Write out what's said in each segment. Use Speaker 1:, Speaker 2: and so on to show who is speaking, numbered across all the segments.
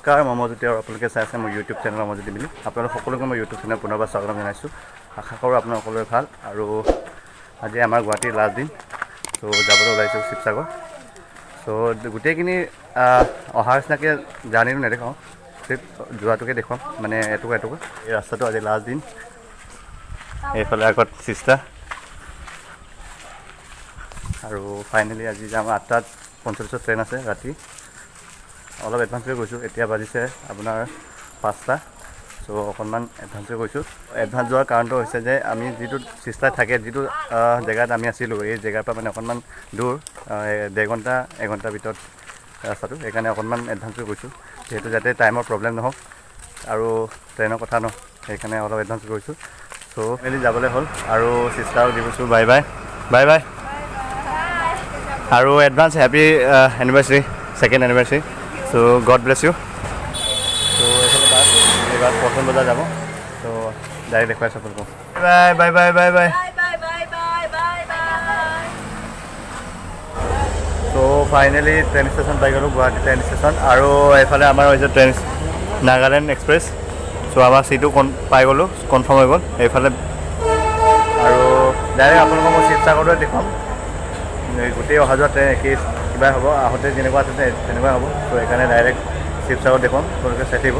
Speaker 1: নমস্কাৰ, মই মমজ্যোতি আৰু আপোনালোকে চাই আছে মোৰ ইউটিউব চেনেল মমজ্যোতি বুলি। আপোনালোক সকলোকে মই ইউটিউব চেনেল পুনৰবাৰ স্বাগতম জনাইছোঁ। আশা কৰোঁ আপোনালোক সকলোৰে ভাল। আৰু আজি আমাৰ গুৱাহাটীৰ লাষ্ট দিন, চ' যাবলৈ ওলাইছোঁ শিৱসাগৰ। চ' গোটেইখিনি অহাৰ নিচিনাকৈ জাৰ্ণিটো নেদেখাওঁ, ট্ৰিপ যোৱাটোকে দেখুৱাম, মানে এটুকুৰা এই ৰাস্তাটো আজি লাষ্ট দিন। এইফালে আগত চিষ্টা আৰু ফাইনেলি আজি যাম 8:45 ট্ৰেইন আছে ৰাতি। অলপ এডভান্সকৈ গৈছোঁ, এতিয়া বাজিছে আপোনাৰ 5টা। চ' অকণমান এডভান্সকৈ গৈছোঁ। এডভান্স যোৱাৰ কাৰণটো হৈছে যে আমি যিটো চিষ্টাত থাকে, যিটো জেগাত আমি আছিলোঁ, এই জেগাৰ পৰা মানে অকণমান দূৰ, 1.5 ঘণ্টাৰ ভিতৰত ৰাস্তাটো, সেইকাৰণে অকণমান এডভান্সকৈ গৈছোঁ, যিহেতু যাতে টাইমৰ প্ৰব্লেম নহওক আৰু ট্ৰেইনৰ কথা ন, সেইকাৰণে অলপ এডভান্স গৈছোঁ। চ' মেলি যাবলৈ হ'ল আৰু চিষ্টাৰক দি কৈছোঁ বাই বাই বাই বাই আৰু advance happy anniversary, second anniversary. So' God bless you. So' এইফালে বাছ, এই বাছ 5 বজাত যাব। চ' ডাইৰেক্ট দেখুৱাইছোঁ আপোনালোকক। Bye bye bye bye bye. So' finally train station পাই গ'লোঁ, গুৱাহাটী ট্ৰেইন ষ্টেচন। আৰু এইফালে আমাৰ হৈছে ট্ৰেইন নাগালেণ্ড এক্সপ্ৰেছ। চ' আমাৰ চিটো পাই গ'লোঁ, কনফাৰ্ম হৈ গ'ল এইফালে। আৰু ডাইৰেক্ট আপোনালোকক মই শিৱসাগৰতে দেখুৱাম। গোটেই অহা যোৱা ট্ৰেইন একেই কিবা হ'ব, আহোঁতে যেনেকুৱা আছে তেনেকুৱা হ'ব। চ' সেইকাৰণে ডাইৰেক্ট শিৱসাগৰ দেখুৱাম, তেওঁলোকে চাই থাকিব।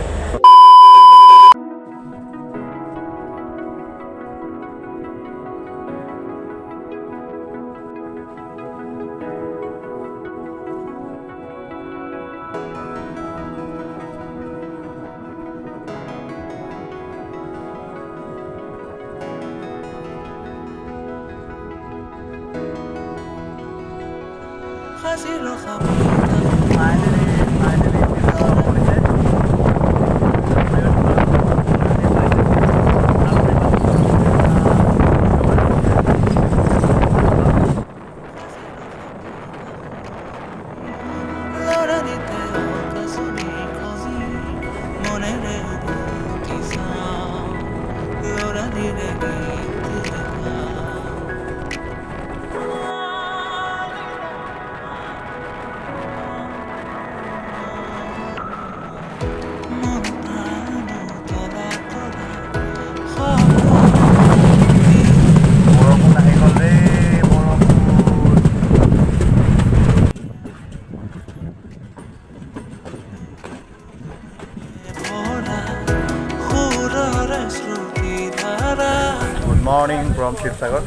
Speaker 1: Good morning from Sivasagar.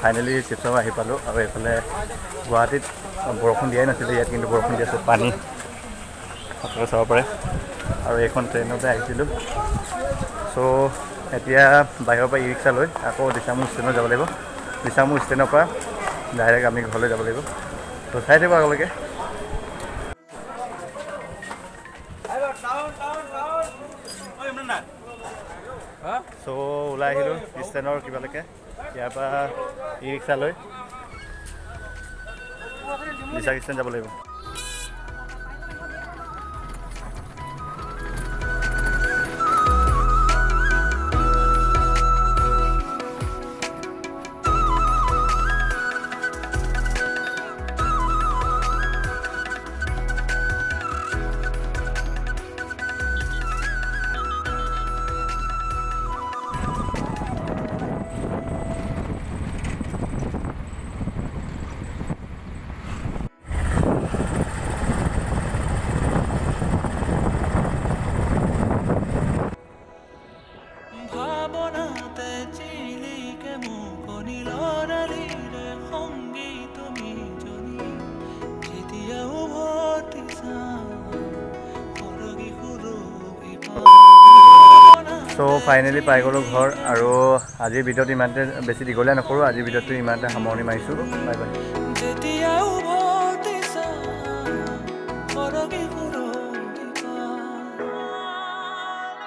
Speaker 1: Finally Sivasagar আহি পালোঁ। আৰু এইফালে গুৱাহাটীত বৰষুণ দিয়াই নাছিলে, ইয়াত কিন্তু বৰষুণ দি আছে, পানী আপোনালোকে চাব পাৰে। আৰু এইখন ট্ৰেইনতে আহিছিলোঁ। চ' এতিয়া বাহিৰৰ পৰা ই ৰিক্সা লৈ আকৌ দিচাংমুখ ষ্টেণ্ডত যাব লাগিব। দিচাংমুখ ষ্টেণ্ডৰ পৰা ডাইৰেক্ট আমি ঘৰলৈ যাব লাগিব। ত' চাই থাকিব আগলৈকে। চ' ওলাই আহিলোঁ ষ্টেণ্ডৰ কিবালৈকে, ইয়াৰ পৰা ই ৰিক্সা লৈ দিচাং ষ্টেণ্ড যাব লাগিব। চ' ফাইনেলি পাই গ'লোঁ ঘৰ। আৰু আজিৰ ভিডিঅ'টো ইমানতে বেছি দীঘলীয়া নকৰোঁ, আজিৰ ভিডিঅ'টো ইমানতে সামৰণি মাৰিছোঁ। Bye bye.